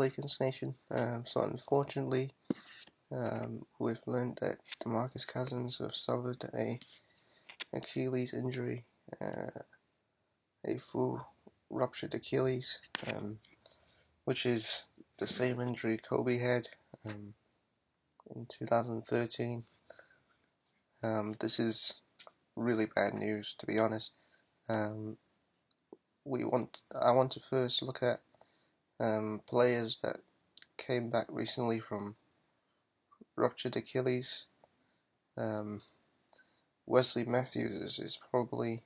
Lakers Nation. So unfortunately, we've learned that DeMarcus Cousins have suffered a Achilles injury, a full ruptured Achilles, which is the same injury Kobe had in 2013. This is really bad news, to be honest. I want to first look at players that came back recently from ruptured Achilles. Wesley Matthews is probably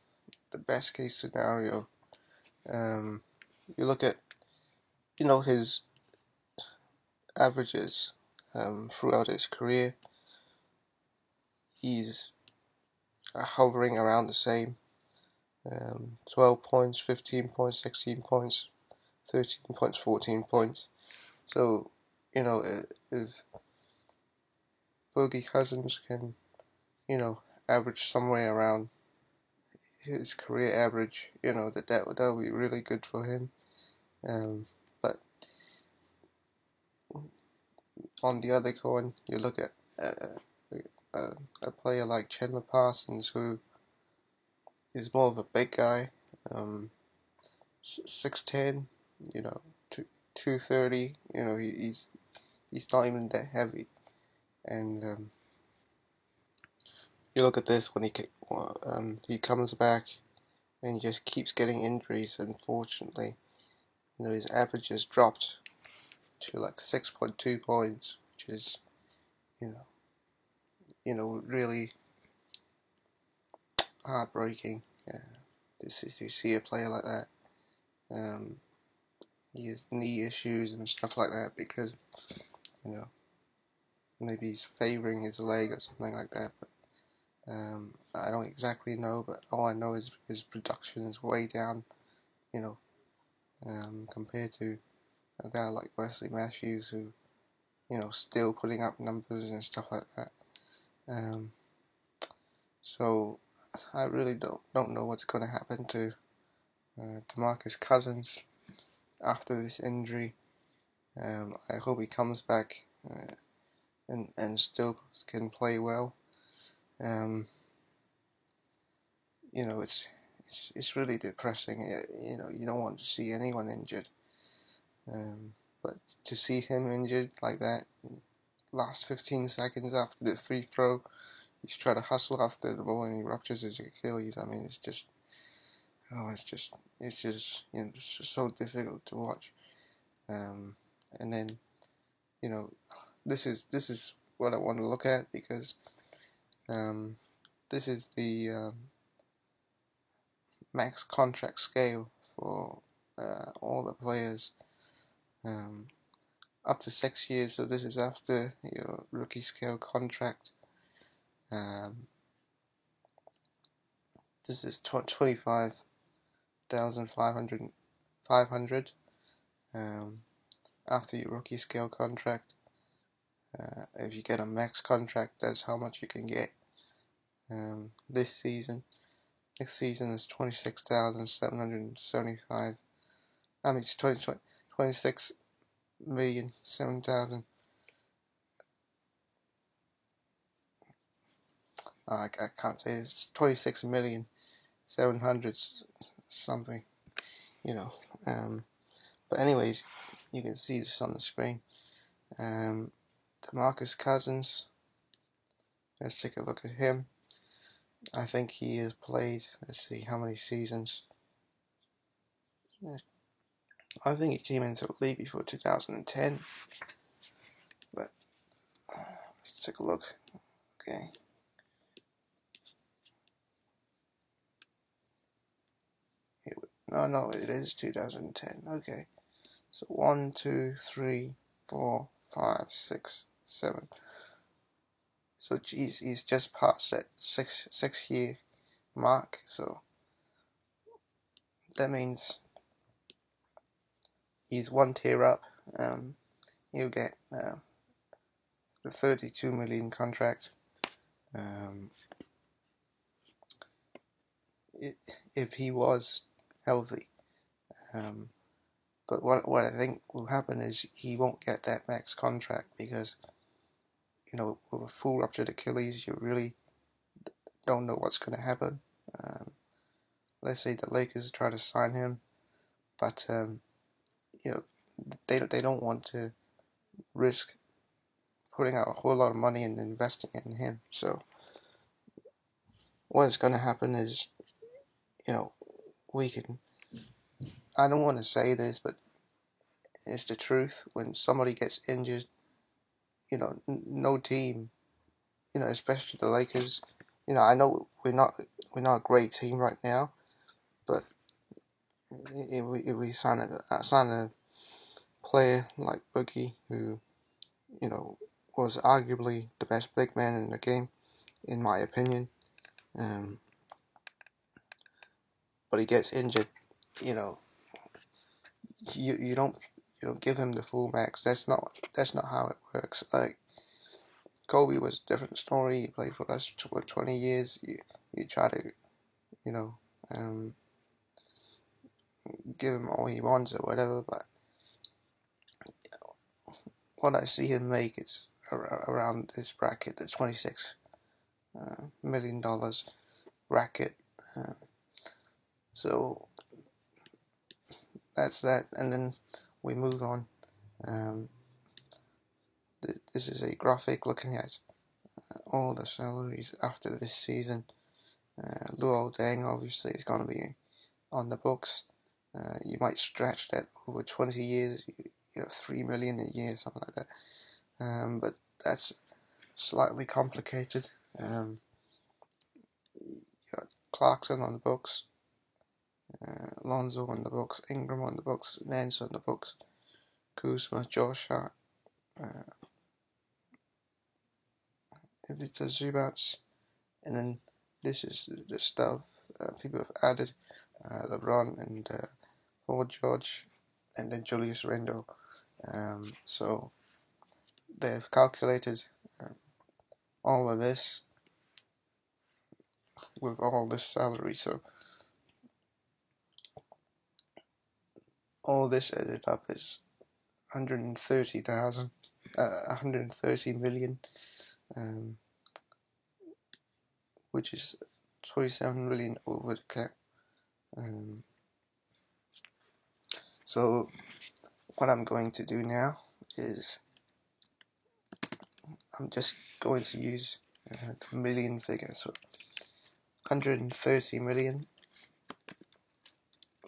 the best case scenario. You look at his averages throughout his career. He's hovering around the same. 12 points, 15 points, 16 points, 13 points, 14 points. So, if Boogie Cousins can, average somewhere around his career average, that would be really good for him. But on the other coin, you look at a player like Chandler Parsons, who is more of a big guy, 6'10", 230. He's not even that heavy, and you look at this when he comes back and he just keeps getting injuries. Unfortunately, his average has dropped to like 6.2 points, which is really heartbreaking. To see a player like that. He has knee issues and stuff like that because maybe he's favoring his leg or something like that. But I don't exactly know. But all I know is his production is way down. Compared to a guy like Wesley Matthews, who still putting up numbers and stuff like that. So I really don't know what's going to happen to DeMarcus Cousins after this injury. I hope he comes back and still can play well. It's really depressing. You don't want to see anyone injured. But to see him injured like that, last 15 seconds after the free throw, he's trying to hustle after the ball and he ruptures his Achilles. I mean, it's just so difficult to watch. And then, this is what I want to look at, because this is the max contract scale for all the players. Up to 6 years, so this is after your rookie scale contract. This is 25,500 after your rookie scale contract. If you get a max contract, that's how much you can get this season. Next season is 26,775. I mean, it's 26,007,000. I can't say it. It's 26,700,000 something. But anyways, you can see this on the screen. DeMarcus Cousins. Let's take a look at him. I think he has played, let's see how many seasons. I think he came into the league before 2010. But let's take a look. Okay. No, it is 2010. Okay. So 1, 2, 3, 4, 5, 6, 7. So he's just past that six year mark. So that means he's one tier up. He'll get the 32 million contract. If he was healthy. But what I think will happen is he won't get that max contract because, with a full ruptured Achilles, you really don't know what's going to happen. Let's say the Lakers try to sign him, but they don't want to risk putting out a whole lot of money and investing in him. So what is going to happen is, we can. I don't want to say this, but it's the truth. When somebody gets injured, no team, especially the Lakers. I know we're not a great team right now, but if we sign a player like Boogie, who was arguably the best big man in the game, in my opinion, but he gets injured, you don't give him the full max. That's not how it works. Like Kobe was a different story. He played for us for 20 years. You try to um, give him all he wants or whatever, but what I see him make is around this bracket, the $26 million bracket. So that's that, and then we move on. This is a graphic looking at all the salaries after this season. Luol Deng obviously is going to be on the books. You might stretch that over 20 years. You have $3 million a year, something like that. But that's slightly complicated. You got Clarkson on the books, Lonzo on the books, Ingram on the books, Nance on the books, Kuzma, Josh Hart, Ivica Zubac, and then this is the stuff people have added: LeBron and Paul George, and then Julius Randle. So they've calculated all of this with all this salary. So all this added up is 130 million, which is 27 million over the cap. So what I'm going to do now is I'm just going to use the million figure. So 130 million.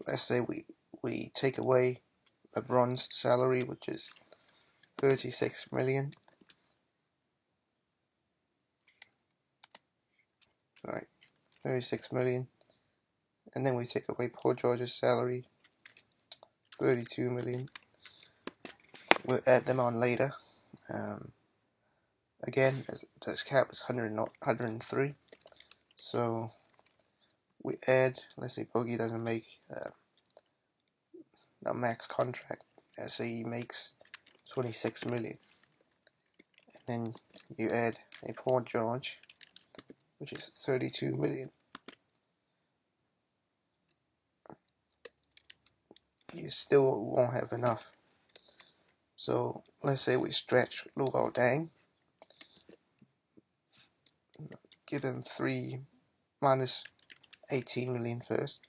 Let's say we take away LeBron's salary, which is 36 million. Right, 36 million. And then we take away Paul George's salary, 32 million. We'll add them on later. Again, this cap is 103. So we add, let's say Boogie doesn't make a max contract. Let's say he makes 26 million. And then you add a Paul George, which is 32 million. You still won't have enough. So let's say we stretch Luol Deng, give him 3 minus 18 million first.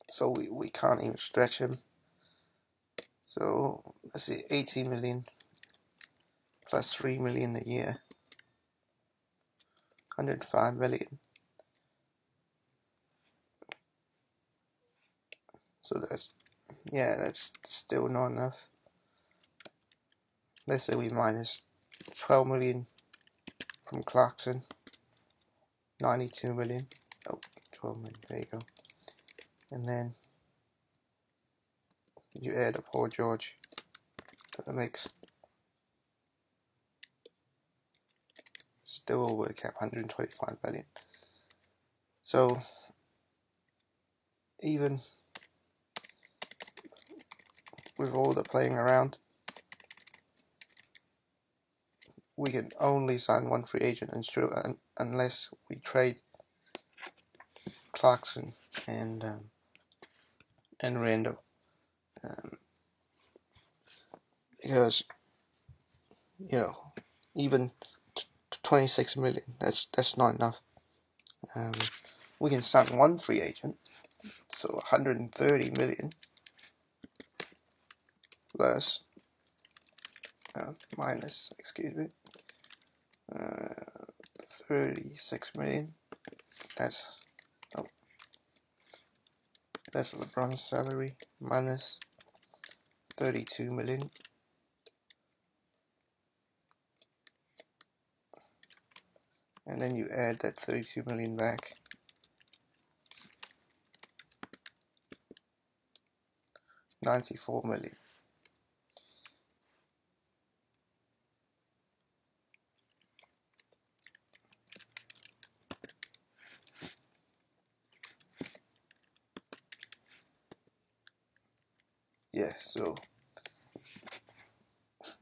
So we can't even stretch him. So let's see, 18 million plus 3 million a year, 105 million. So that's still not enough. Let's say we minus 12 million from Clarkson, 92 million. Oh, 12 million, there you go. And then you add a Paul George to the mix. Still over the cap, 125 million. So even with all the playing around, we can only sign one free agent unless we trade Clarkson and Randle, because even 26 million, that's not enough. We can sign one free agent, so 130 million plus minus, 36 million. That's LeBron's salary minus 32 million. And then you add that 32 million back. $94 million. Yeah, so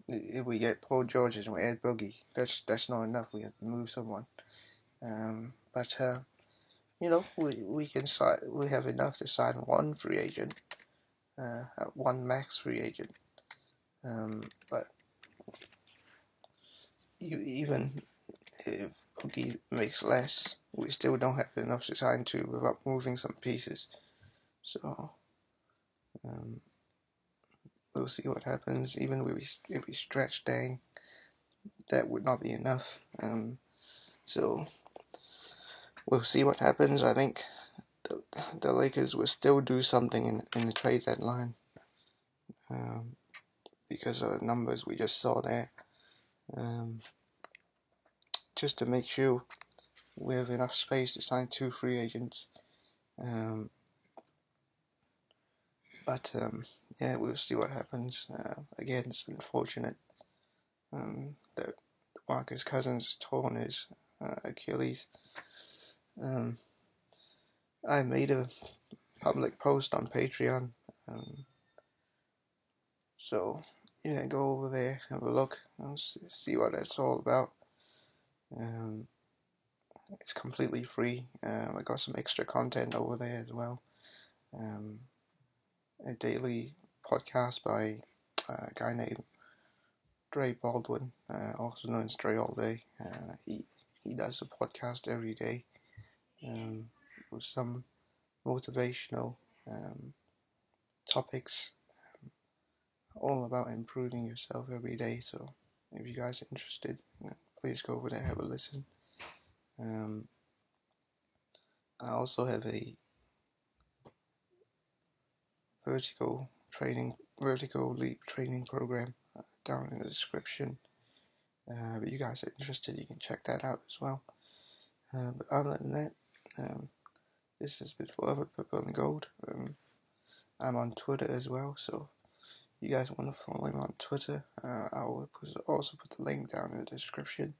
if we get Paul George and we add Boogie, that's not enough. We have to move someone. But we can sign. We have enough to sign one free agent, one max free agent. But even if Boogie makes less, we still don't have enough to sign two without moving some pieces. So we'll see what happens. Even if we stretch Dang, that would not be enough. So we'll see what happens. I think the Lakers will still do something in the trade deadline, because of the numbers we just saw there. Just to make sure we have enough space to sign two free agents. But yeah, we'll see what happens. Again, it's unfortunate that Marcus Cousins torn his Achilles. I made a public post on Patreon, so go over there, have a look, and see what that's all about. It's completely free. I got some extra content over there as well. A daily podcast by a guy named Dre Baldwin, also known as Dre All Day. He does a podcast every day with some motivational topics, all about improving yourself every day. So if you guys are interested, please go over there, have a listen. I also have a vertical leap training program down in the description. But you guys are interested, you can check that out as well. But other than that, this has been Forever Purple and Gold. I'm on Twitter as well, so if you guys want to follow me on Twitter, I will also put the link down in the description.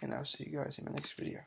And I'll see you guys in the next video.